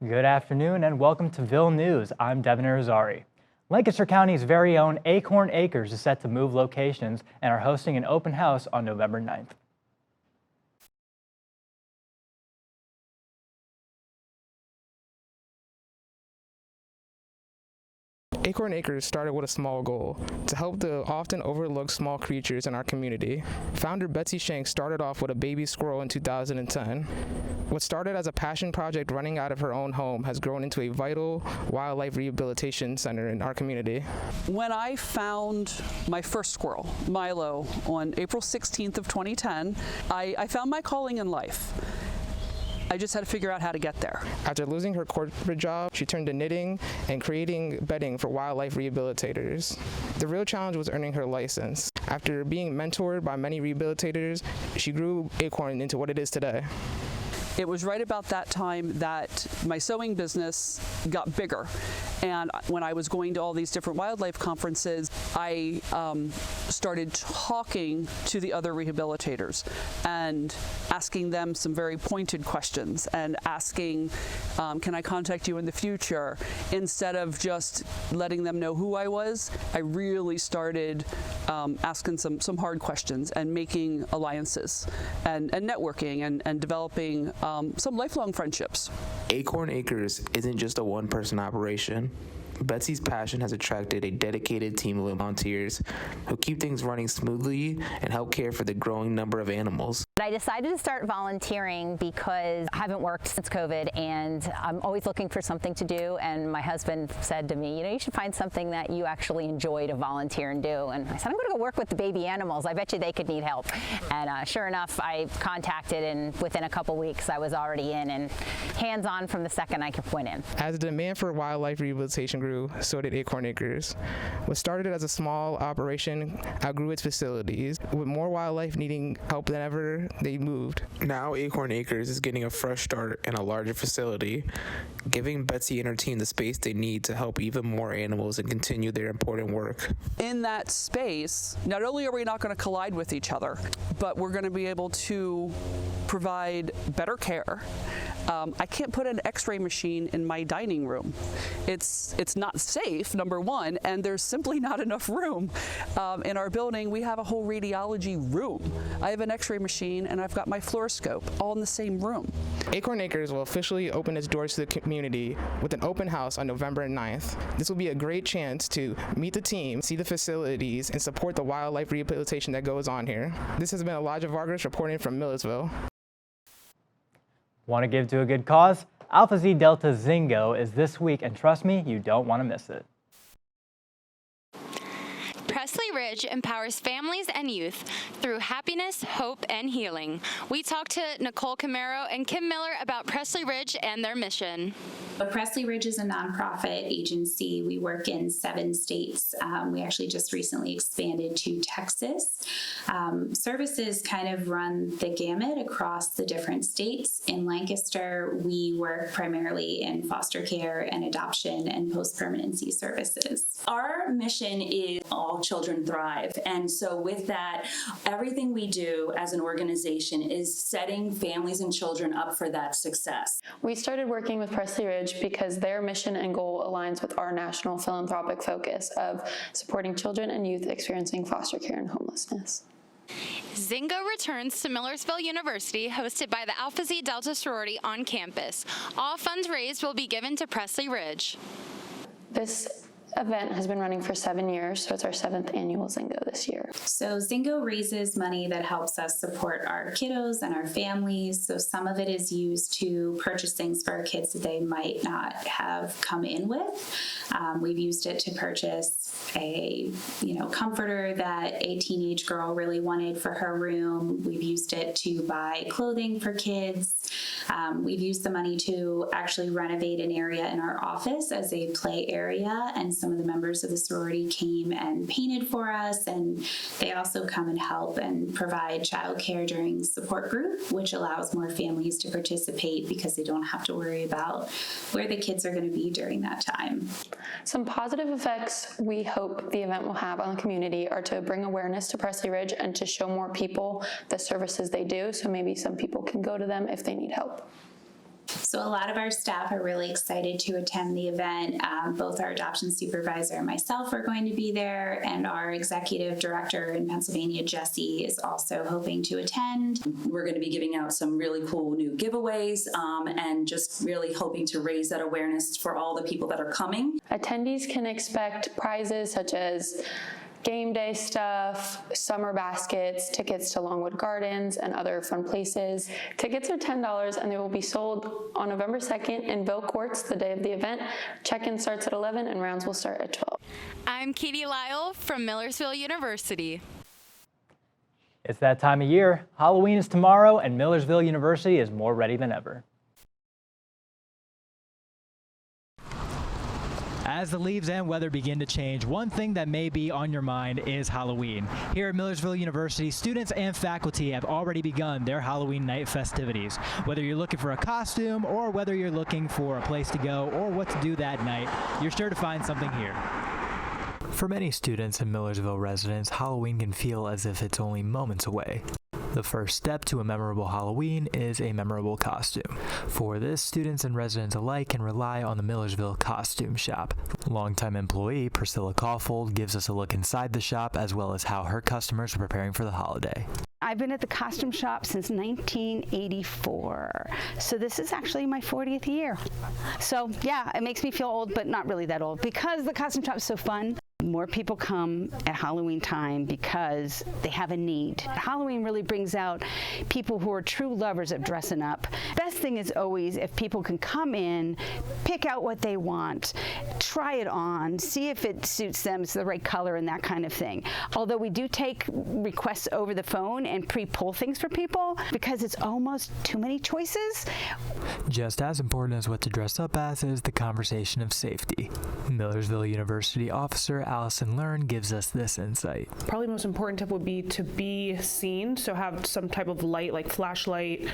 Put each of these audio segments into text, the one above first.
Good afternoon and welcome to Ville News. I'm Devin Irizarry. Lancaster County's very own Acorn Acres is set to move locations and are hosting an open house on November 9th. Acorn Acres started with a small goal, to help the often overlooked small creatures in our community. Founder Betsy Shanks started off with a baby squirrel in 2010. What started as a passion project running out of her own home has grown into a vital wildlife rehabilitation center in our community. When I found my first squirrel, Milo, on April 16th of 2010, I found my calling in life. I just had to figure out how to get there. After losing her corporate job, she turned to knitting and creating bedding for wildlife rehabilitators. The real challenge was earning her license. After being mentored by many rehabilitators, she grew Acorn into what it is today. It was right about that time that my sewing business got bigger. And when I was going to all these different wildlife conferences, I started talking to the other rehabilitators and asking them some very pointed questions and asking, can I contact you in the future? Instead of just letting them know who I was, I really started asking some hard questions and making alliances and networking and developing some lifelong friendships. Acorn Acres isn't just a one-person operation. Betsy's passion has attracted a dedicated team of volunteers who keep things running smoothly and help care for the growing number of animals. I decided to start volunteering because I haven't worked since COVID and I'm always looking for something to do, and my husband said to me, you should find something that you actually enjoy to volunteer and do. And I said, I'm going to go work with the baby animals. I bet you they could need help. And sure enough, I contacted, and within a couple weeks I was already in and hands-on from the second I went in. As the demand for wildlife rehabilitation grew, so did Acorn Acres. What started as a small operation outgrew its facilities. With more wildlife needing help than ever, they moved. Now Acorn Acres is getting a fresh start in a larger facility, giving Betsy and her team the space they need to help even more animals and continue their important work. In that space, not only are we not going to collide with each other, but we're going to be able to provide better care. I can't put an x-ray machine in my dining room. It's not safe, number one, and there's simply not enough room. In our building, we have a whole radiology room. I have an x-ray machine and I've got my fluoroscope all in the same room. Acorn Acres will officially open its doors to the community with an open house on November 9th. This will be a great chance to meet the team, see the facilities, and support the wildlife rehabilitation that goes on here. This has been Elijah Vargas reporting from Millersville. Want to give to a good cause? Alpha Z Delta Zingo is this week, and trust me, you don't want to miss it. Presley Ridge empowers families and youth through happiness, hope, and healing. We talked to Nicole Camaro and Kim Miller about Presley Ridge and their mission. Presley Ridge is a nonprofit agency. We work in 7 states. We actually just recently expanded to Texas. Services kind of run the gamut across the different states. In Lancaster, we work primarily in foster care and adoption and post-permanency services. Our mission is all children thrive. And so with that, everything we do as an organization is setting families and children up for that success. We started working with Presley Ridge because their mission and goal aligns with our national philanthropic focus of supporting children and youth experiencing foster care and homelessness. Zingo returns to Millersville University, hosted by the Alpha Zeta Delta sorority on campus. All funds raised will be given to Presley Ridge. This event has been running for 7 years, so it's our 7th annual Zingo this year. So Zingo raises money that helps us support our kiddos and our families. So some of it is used to purchase things for our kids that they might not have come in with. We've used it to purchase a comforter that a teenage girl really wanted for her room. We've used it to buy clothing for kids. We've used the money to actually renovate an area in our office as a play area, and some of the members of the sorority came and painted for us, and they also come and help and provide childcare during support group, which allows more families to participate because they don't have to worry about where the kids are going to be during that time. Some positive effects we hope the event will have on the community are to bring awareness to Presley Ridge and to show more people the services they do, so maybe some people can go to them if they need help. So a lot of our staff are really excited to attend the event. Both our adoption supervisor and myself are going to be there, and our executive director in Pennsylvania, Jesse, is also hoping to attend. We're going to be giving out some really cool new giveaways and just really hoping to raise that awareness for all the people that are coming. Attendees can expect prizes such as game day stuff, summer baskets, tickets to Longwood Gardens, and other fun places. Tickets are $10 and they will be sold on November 2nd in Ville Courts, the day of the event. Check-in starts at 11 and rounds will start at 12. I'm Katie Lyle from Millersville University. It's that time of year. Halloween is tomorrow, and Millersville University is more ready than ever. As the leaves and weather begin to change, one thing that may be on your mind is Halloween. Here at Millersville University, students and faculty have already begun their Halloween night festivities. Whether you're looking for a costume or whether you're looking for a place to go or what to do that night, you're sure to find something here. For many students and Millersville residents, Halloween can feel as if it's only moments away. The first step to a memorable Halloween is a memorable costume. For this, students and residents alike can rely on the Millersville Costume Shop. Longtime employee Priscilla Caulfold gives us a look inside the shop as well as how her customers are preparing for the holiday. I've been at the costume shop since 1984, so this is actually my 40th year. So yeah, it makes me feel old, but not really that old, because the costume shop is so fun. More people come at Halloween time because they have a need. Halloween really brings out people who are true lovers of dressing up. Best thing is always if people can come in, pick out what they want, try it on, see if it suits them, it's the right color and that kind of thing. Although we do take requests over the phone and pre-pull things for people because it's almost too many choices. Just as important as what to dress up as is the conversation of safety. Millersville University officer Allison Learn gives us this insight. Probably the most important tip would be to be seen, so have some type of light, like flashlight.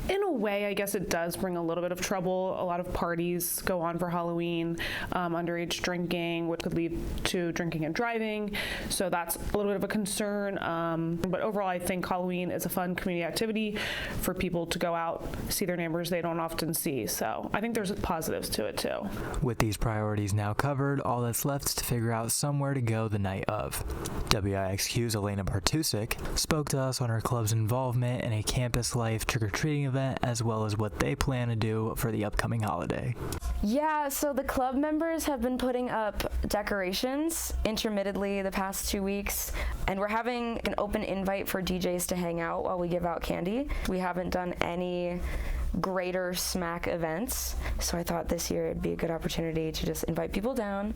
In a way, I guess it does bring a little bit of trouble. A lot of parties go on for Halloween, underage drinking, which could lead to drinking and driving, so that's a little bit of a concern. But overall, I think Halloween is a fun community activity for people to go out, see their neighbors they don't often see, so I think there's positives to it too. With these priorities now covered, all that's left is to figure out somewhere to go the night of. WIXQ's Elena Partusik spoke to us on her club's involvement in a campus life trick-or-treating event as well as what they plan to do for the upcoming holiday. Yeah, so the club members have been putting up decorations intermittently the past 2 weeks, and we're having an open invite for DJs to hang out while we give out candy. We haven't done any greater smack events, so I thought this year it'd be a good opportunity to just invite people down.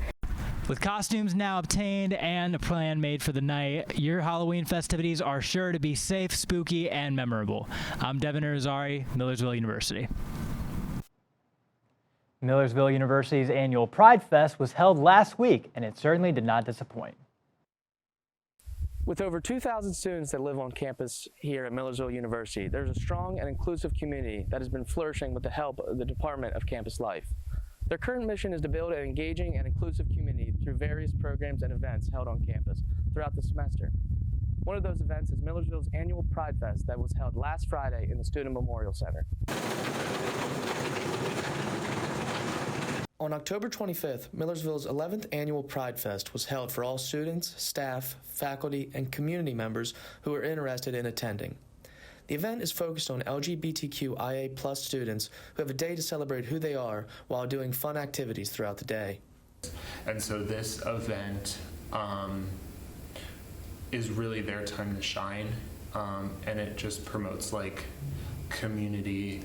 With costumes now obtained and a plan made for the night, your Halloween festivities are sure to be safe, spooky, and memorable. I'm Devin Irizarry, Millersville University. Millersville University's annual Pride Fest was held last week, and it certainly did not disappoint. With over 2,000 students that live on campus here at Millersville University, there's a strong and inclusive community that has been flourishing with the help of the Department of Campus Life. Their current mission is to build an engaging and inclusive community through various programs and events held on campus throughout the semester. One of those events is Millersville's annual Pride Fest that was held last Friday in the Student Memorial Center. On October 25th, Millersville's 11th annual Pride Fest was held for all students, staff, faculty, and community members who are interested in attending. The event is focused on LGBTQIA+ students who have a day to celebrate who they are while doing fun activities throughout the day. And so this event is really their time to shine, and it just promotes like community.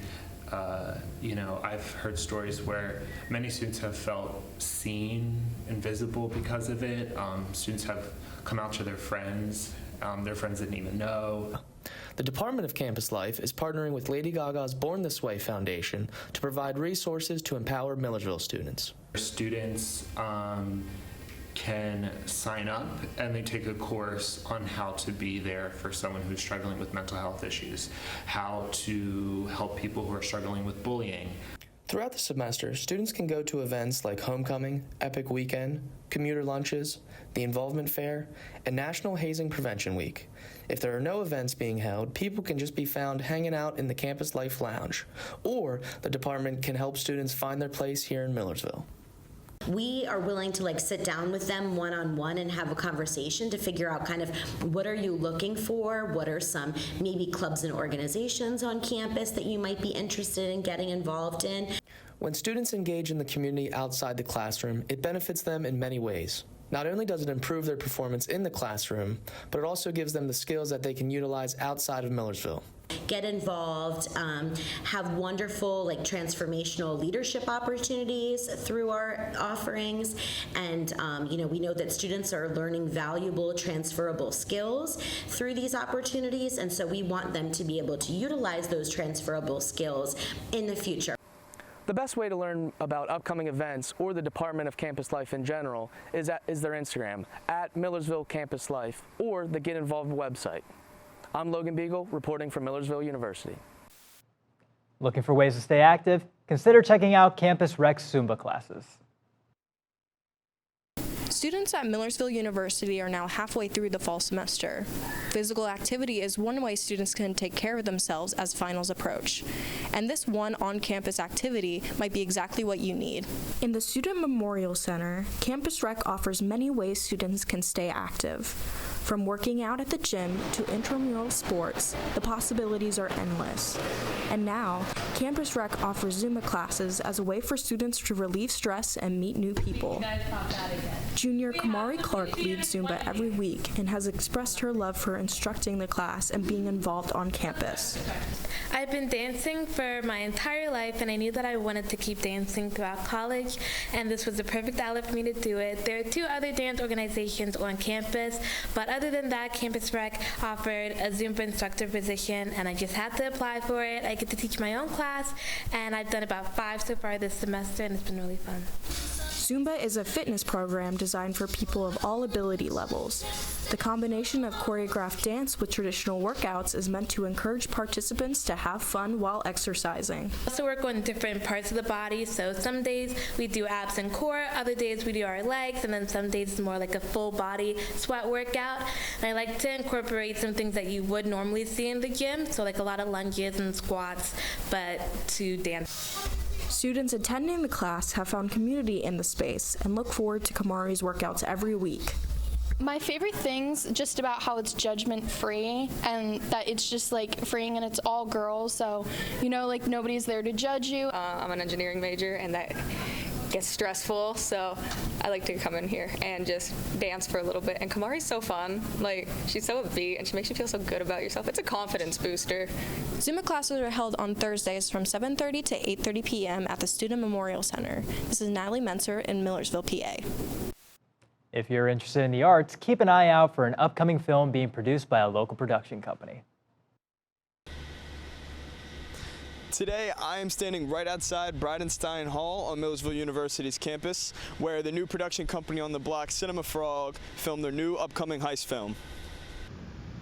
I've heard stories where many students have felt seen and visible because of it. Students have come out to their friends didn't even know. The Department of Campus Life is partnering with Lady Gaga's Born This Way Foundation to provide resources to empower Millersville students. Students can sign up and they take a course on how to be there for someone who's struggling with mental health issues, how to help people who are struggling with bullying. Throughout the semester, students can go to events like Homecoming, Epic Weekend, commuter lunches, the Involvement Fair, and National Hazing Prevention Week. If there are no events being held, people can just be found hanging out in the Campus Life Lounge, or the department can help students find their place here in Millersville. We are willing to sit down with them one-on-one and have a conversation to figure out kind of what are you looking for, what are some maybe clubs and organizations on campus that you might be interested in getting involved in. When students engage in the community outside the classroom, it benefits them in many ways. Not only does it improve their performance in the classroom, but it also gives them the skills that they can utilize outside of Millersville. Get involved, have wonderful transformational leadership opportunities through our offerings, and we know that students are learning valuable transferable skills through these opportunities, and so we want them to be able to utilize those transferable skills in the future. The best way to learn about upcoming events or the Department of Campus Life in general is their Instagram, @Millersville Campus Life, or the Get Involved website. I'm Logan Beegle, reporting from Millersville University. Looking for ways to stay active? Consider checking out Campus Rec Zumba classes. Students at Millersville University are now halfway through the fall semester. Physical activity is one way students can take care of themselves as finals approach. And this one on-campus activity might be exactly what you need. In the Student Memorial Center, Campus Rec offers many ways students can stay active. From working out at the gym to intramural sports, the possibilities are endless. And now, Campus Rec offers Zumba classes as a way for students to relieve stress and meet new people. Junior Kamari Clark leads Zumba every week and has expressed her love for instructing the class and being involved on campus. I've been dancing for my entire life, and I knew that I wanted to keep dancing throughout college, and this was the perfect outlet for me to do it. There are 2 other dance organizations on campus, but other than that, Campus Rec offered a Zumba instructor position, and I just had to apply for it. I get to teach my own class, and I've done about 5 so far this semester, and it's been really fun. Zumba is a fitness program designed for people of all ability levels. The combination of choreographed dance with traditional workouts is meant to encourage participants to have fun while exercising. We also work on different parts of the body, so some days we do abs and core, other days we do our legs, and then some days it's more like a full body sweat workout. And I like to incorporate some things that you would normally see in the gym, so like a lot of lunges and squats, but to dance. Students attending the class have found community in the space and look forward to Kamari's workouts every week. My favorite thing's just about how it's judgment-free and that it's just freeing and it's all girls, so nobody's there to judge you. I'm an engineering major and that gets stressful, so I like to come in here and just dance for a little bit. And Kamari's so fun. She's so upbeat and she makes you feel so good about yourself. It's a confidence booster. Zumba classes are held on Thursdays from 7:30 to 8:30 p.m. at the Student Memorial Center. This is Natalie Mentzer in Millersville, PA. If you're interested in the arts, keep an eye out for an upcoming film being produced by a local production company. Today, I am standing right outside Bridenstine Hall on Millersville University's campus, where the new production company on the block, Cinema Frog, filmed their new upcoming heist film.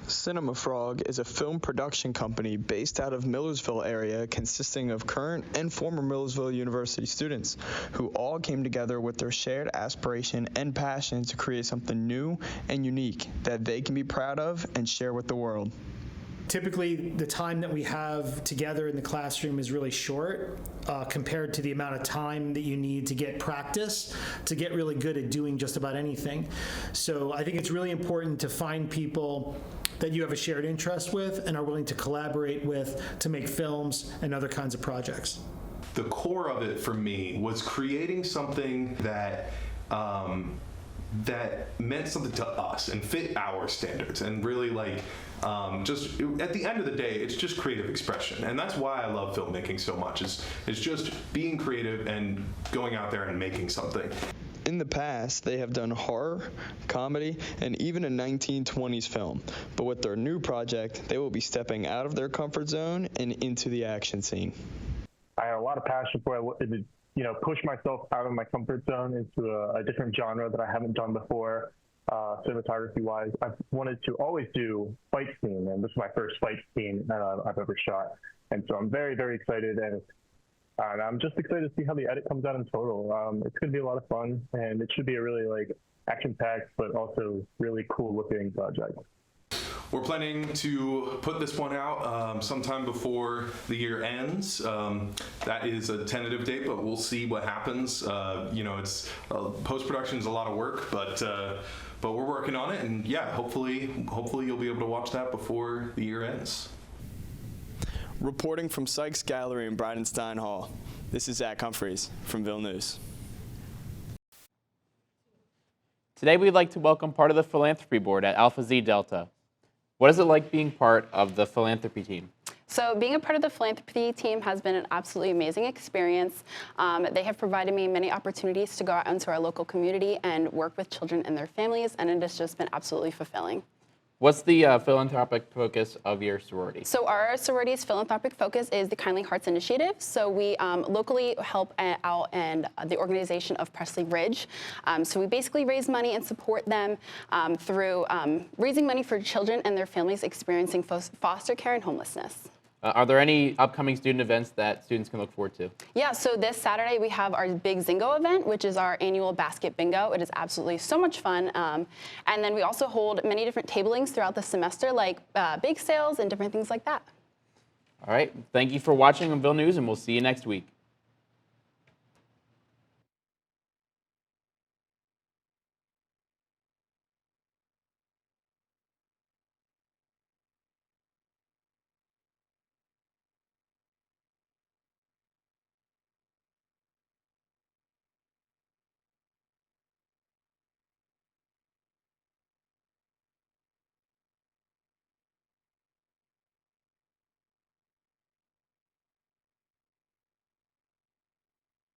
Cinema Frog is a film production company based out of Millersville area consisting of current and former Millersville University students who all came together with their shared aspiration and passion to create something new and unique that they can be proud of and share with the world. Typically, the time that we have together in the classroom is really short compared to the amount of time that you need to get practice, to get really good at doing just about anything. So I think it's really important to find people that you have a shared interest with and are willing to collaborate with to make films and other kinds of projects. The core of it for me was creating something that that meant something to us and fit our standards, and really just at the end of the day, it's just creative expression, and that's why I love filmmaking so much. Is just being creative and going out there and making something. In the past, they have done horror, comedy, and even a 1920s film. But with their new project, they will be stepping out of their comfort zone and into the action scene. I had a lot of passion for it. Push myself out of my comfort zone into a different genre that I haven't done before, cinematography-wise. I've wanted to always do fight scene, and this is my first fight scene I've ever shot. And so I'm very, very excited, and I'm just excited to see how the edit comes out in total. It's going to be a lot of fun, and it should be a really action-packed, but also really cool-looking project. we're planning to put this one out sometime before the year ends. That is a tentative date, but we'll see what happens. It's post-production is a lot of work, but we're working on it, and yeah, hopefully you'll be able to watch that before the year ends. Reporting from Sykes Gallery in Bridenstine Hall, this is Zach Humphreys from Ville News. Today we'd like to welcome part of the philanthropy board at Alpha Zeta Delta. What is it like being part of the philanthropy team? So being a part of the philanthropy team has been an absolutely amazing experience. They have provided me many opportunities to go out into our local community and work with children and their families, and it has just been absolutely fulfilling. What's the philanthropic focus of your sorority? So our sorority's philanthropic focus is the Kindly Hearts Initiative. So we locally help out in the organization of Presley Ridge. So we basically raise money and support them through raising money for children and their families experiencing foster care and homelessness. Are there any upcoming student events that students can look forward to? Yeah, so this Saturday we have our big Zingo event, which is our annual basket bingo. It is absolutely so much fun. And then we also hold many different tablings throughout the semester, like bake sales and different things like that. All right, thank you for watching on Ville News, and we'll see you next week.